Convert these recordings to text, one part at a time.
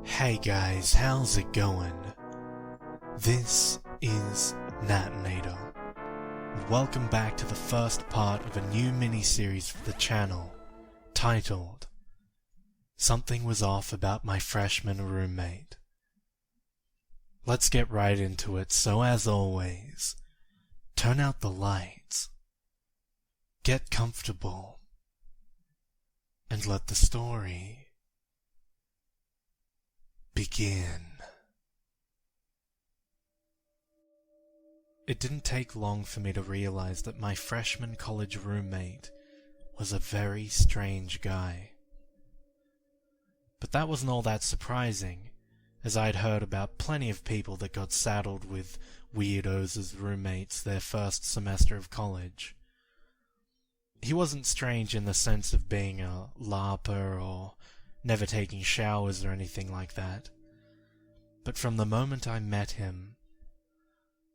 Hey guys, how's it going? This is Natinator, and welcome back to the first part of a new mini-series for the channel, titled Something Was Off About My Freshman Roommate. Let's get right into it, so as always, turn out the lights, get comfortable, and let the story begin. It didn't take long for me to realize that my freshman college roommate was a very strange guy. But that wasn't all that surprising, as I'd heard about plenty of people that got saddled with weirdos as roommates their first semester of college. He wasn't strange in the sense of being a LARPer or never taking showers or anything like that. But from the moment I met him,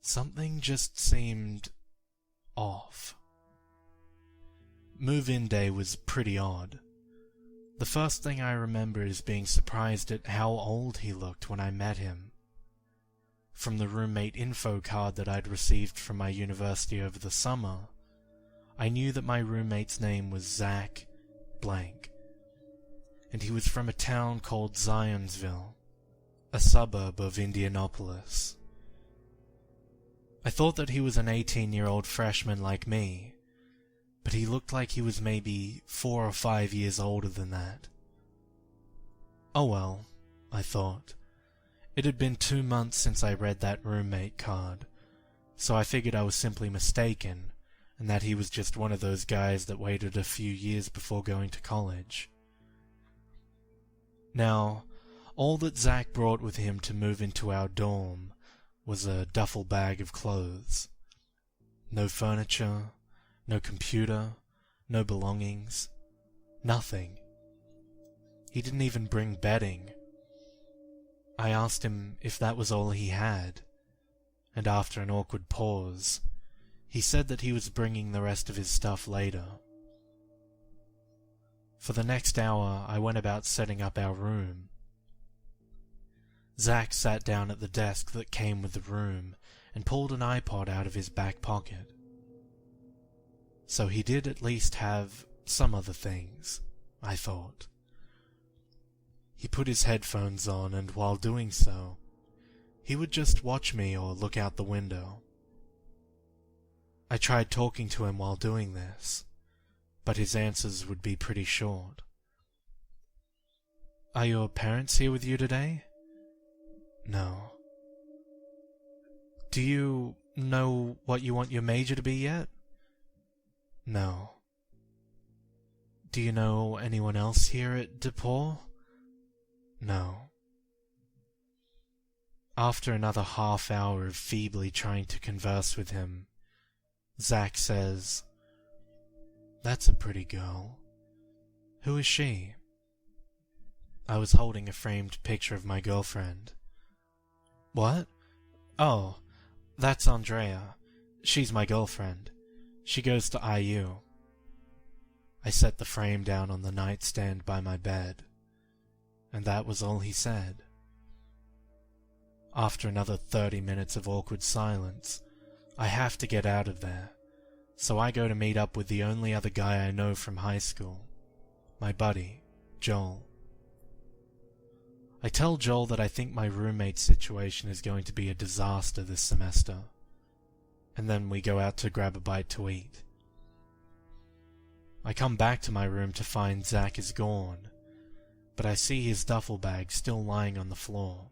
something just seemed off. Move-in day was pretty odd. The first thing I remember is being surprised at how old he looked when I met him. From the roommate info card that I'd received from my university over the summer, I knew that my roommate's name was Zach Blank, and he was from a town called Zionsville, a suburb of Indianapolis. I thought that he was an 18-year-old freshman like me, but he looked like he was maybe 4 or 5 years older than that. Oh well, I thought. It had been 2 months since I read that roommate card, so I figured I was simply mistaken, and that he was just one of those guys that waited a few years before going to college. Now, all that Zach brought with him to move into our dorm was a duffel bag of clothes. No furniture, no computer, no belongings, nothing. He didn't even bring bedding. I asked him if that was all he had, and after an awkward pause, he said that he was bringing the rest of his stuff later. For the next hour, I went about setting up our room. Zach sat down at the desk that came with the room and pulled an iPod out of his back pocket. So he did at least have some other things, I thought. He put his headphones on, and while doing so, he would just watch me or look out the window. I tried talking to him while doing this, but his answers would be pretty short. "Are your parents here with you today?" "No." "Do you know what you want your major to be yet?" "No." "Do you know anyone else here at DePaul?" "No." After another half hour of feebly trying to converse with him, Zach says, "That's a pretty girl. Who is she?" I was holding a framed picture of my girlfriend. "What? Oh, that's Andrea. She's my girlfriend. She goes to IU." I set the frame down on the nightstand by my bed, and that was all he said. After another 30 minutes of awkward silence, I have to get out of there, so I go to meet up with the only other guy I know from high school, my buddy, Joel. I tell Joel that I think my roommate situation is going to be a disaster this semester, and then we go out to grab a bite to eat. I come back to my room to find Zach is gone, but I see his duffel bag still lying on the floor.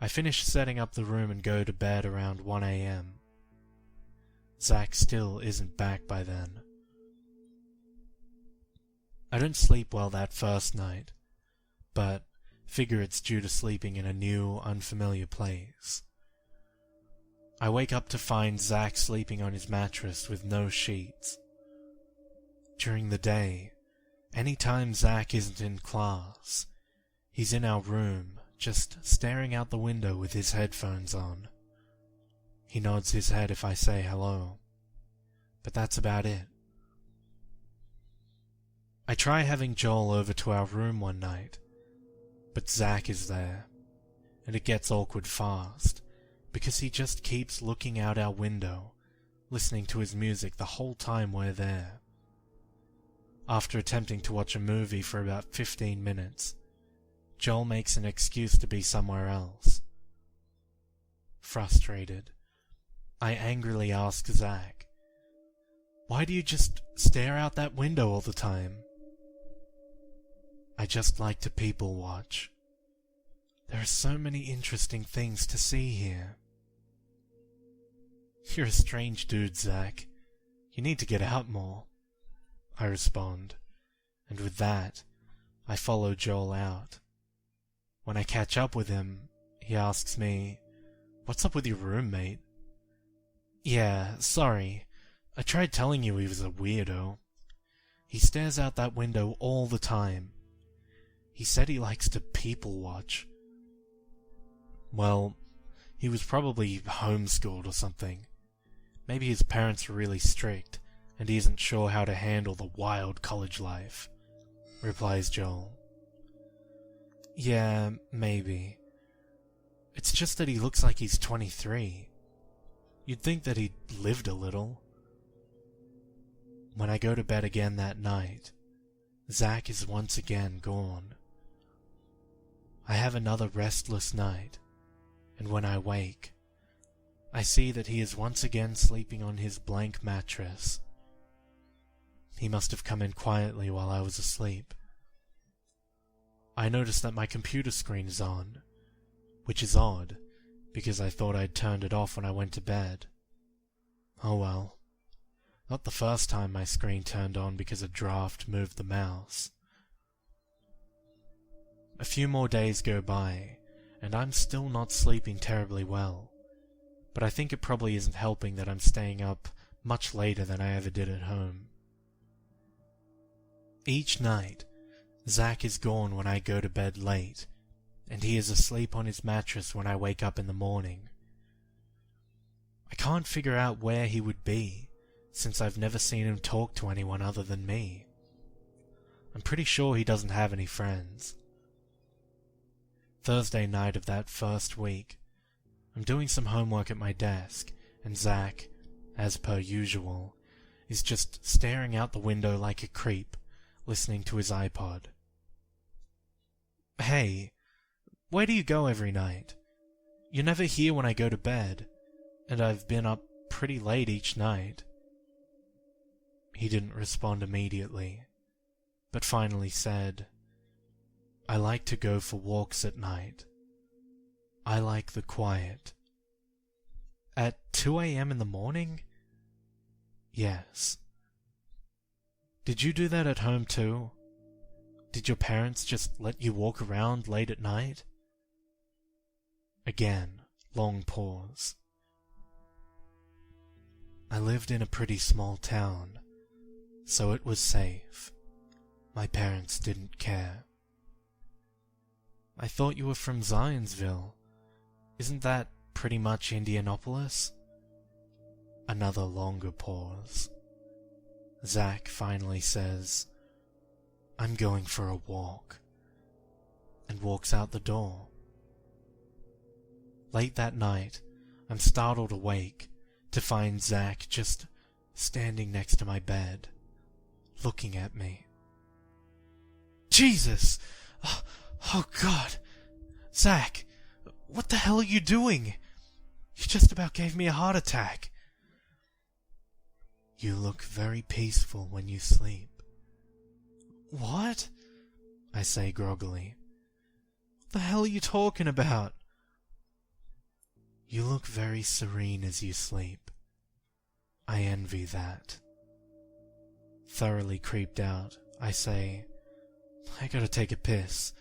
I finish setting up the room and go to bed around 1 a.m. Zach still isn't back by then. I don't sleep well that first night, but figure it's due to sleeping in a new, unfamiliar place. I wake up to find Zach sleeping on his mattress with no sheets. During the day, any time Zach isn't in class, he's in our room, just staring out the window with his headphones on. He nods his head if I say hello, but that's about it. I try having Joel over to our room one night, But Zach is there, and it gets awkward fast, because he just keeps looking out our window, listening to his music the whole time we're there. After attempting to watch a movie for about 15 minutes, Joel makes an excuse to be somewhere else. Frustrated, I angrily ask Zach, "Why do you just stare out that window all the time?" "I just like to people watch. There are so many interesting things to see here." "You're a strange dude, Zach. You need to get out more," I respond, and with that, I follow Joel out. When I catch up with him, he asks me, "What's up with your roommate?" "Yeah, sorry. I tried telling you he was a weirdo. He stares out that window all the time. He said he likes to people watch." "Well, he was probably homeschooled or something. Maybe his parents were really strict, and he isn't sure how to handle the wild college life," replies Joel. "Yeah, maybe. It's just that he looks like he's 23. You'd think that he'd lived a little." When I go to bed again that night, Zach is once again gone. I have another restless night, and when I wake, I see that he is once again sleeping on his blank mattress. He must have come in quietly while I was asleep. I notice that my computer screen is on, which is odd, because I thought I'd turned it off when I went to bed. Oh well. Not the first time my screen turned on because a draft moved the mouse. A few more days go by, and I'm still not sleeping terribly well, but I think it probably isn't helping that I'm staying up much later than I ever did at home. Each night, Zach is gone when I go to bed late, and he is asleep on his mattress when I wake up in the morning. I can't figure out where he would be, since I've never seen him talk to anyone other than me. I'm pretty sure he doesn't have any friends. Thursday night of that first week, I'm doing some homework at my desk, and Zach, as per usual, is just staring out the window like a creep, listening to his iPod. "Hey, where do you go every night? You're never here when I go to bed, and I've been up pretty late each night." He didn't respond immediately, but finally said, "I like to go for walks at night. I like the quiet." "At 2 a.m. in the morning?" "Yes." "Did you do that at home too? Did your parents just let you walk around late at night?" Again, long pause. "I lived in a pretty small town, so it was safe. My parents didn't care." "I thought you were from Zionsville. Isn't that pretty much Indianapolis?" Another longer pause. Zach finally says, "I'm going for a walk," and walks out the door. Late that night, I'm startled awake to find Zach just standing next to my bed, looking at me. "Jesus! Oh God! Zach, what the hell are you doing? You just about gave me a heart attack." "You look very peaceful when you sleep." "What?" I say groggily. "What the hell are you talking about?" "You look very serene as you sleep. I envy that." Thoroughly creeped out, I say, "I gotta take a piss."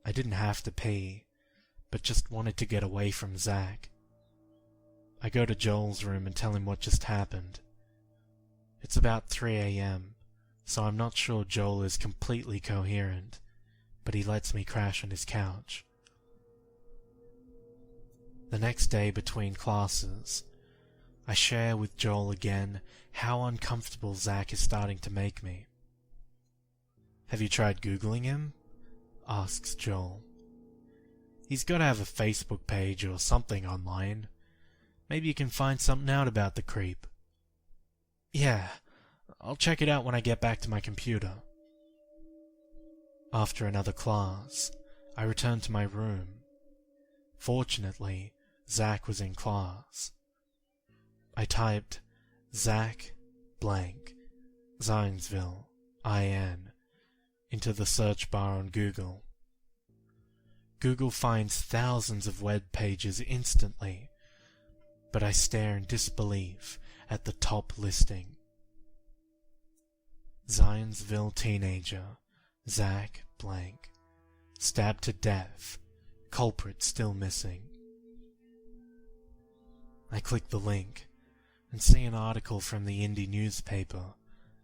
I didn't have to pee, but just wanted to get away from Zach. I go to Joel's room and tell him what just happened. It's about 3 a.m., so I'm not sure Joel is completely coherent, but he lets me crash on his couch. The next day between classes, I share with Joel again how uncomfortable Zach is starting to make me. "Have you tried Googling him?" asks Joel. He's gotta have a Facebook page or something online. Maybe you can find something out about the creep. Yeah, I'll check it out when I get back to my computer. After another class, I returned to my room. Fortunately, Zach was in class. I typed Zach blank Zionsville IN into the search bar on Google. Google finds thousands of web pages instantly, but I stare in disbelief at the top listing. Zionsville teenager, Zach blank, stabbed to death, culprit still missing. I click the link and see an article from the indie newspaper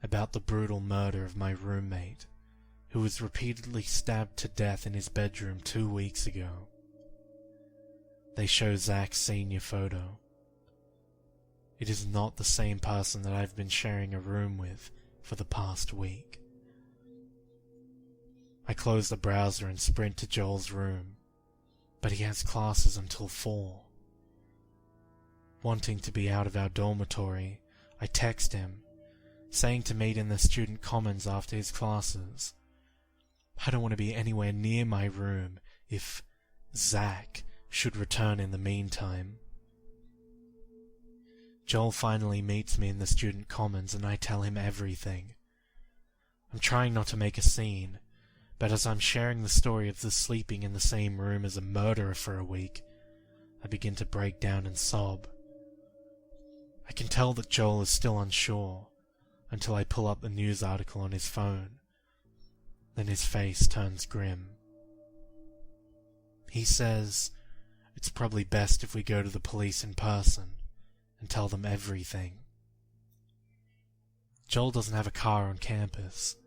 about the brutal murder of my roommate, who was repeatedly stabbed to death in his bedroom 2 weeks ago. They show Zach's senior photo. It is not the same person that I've been sharing a room with for the past week. I close the browser and sprint to Joel's room, but he has classes until 4. Wanting to be out of our dormitory, I text him, saying to meet in the student commons after his classes. I don't want to be anywhere near my room if Zach should return in the meantime. Joel finally meets me in the student commons and I tell him everything. I'm trying not to make a scene, but as I'm sharing the story of the sleeping in the same room as a murderer for a week, I begin to break down and sob. I can tell that Joel is still unsure until I pull up the news article on his phone. Then his face turns grim. He says it's probably best if we go to the police in person and tell them everything. Joel doesn't have a car on campus,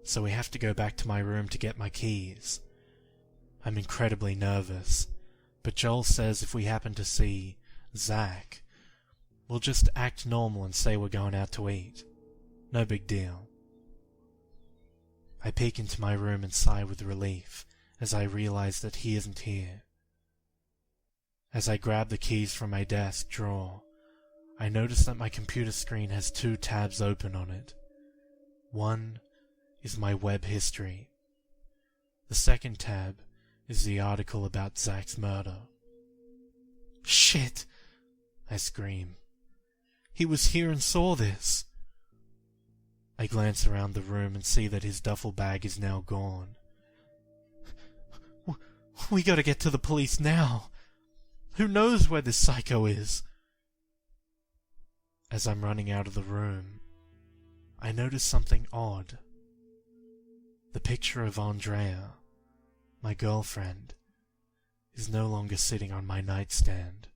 so we have to go back to my room to get my keys. I'm incredibly nervous, but Joel says if we happen to see Zach, we'll just act normal and say we're going out to eat. No big deal. I peek into my room and sigh with relief as I realize that he isn't here. As I grab the keys from my desk drawer, I notice that my computer screen has 2 tabs open on it. One is my web history. The second tab is the article about Zach's murder. Shit! I scream. He was here and saw this. I glance around the room and see that his duffel bag is now gone. We gotta get to the police now. Who knows where this psycho is? As I'm running out of the room, I notice something odd. The picture of Andrea, my girlfriend, is no longer sitting on my nightstand.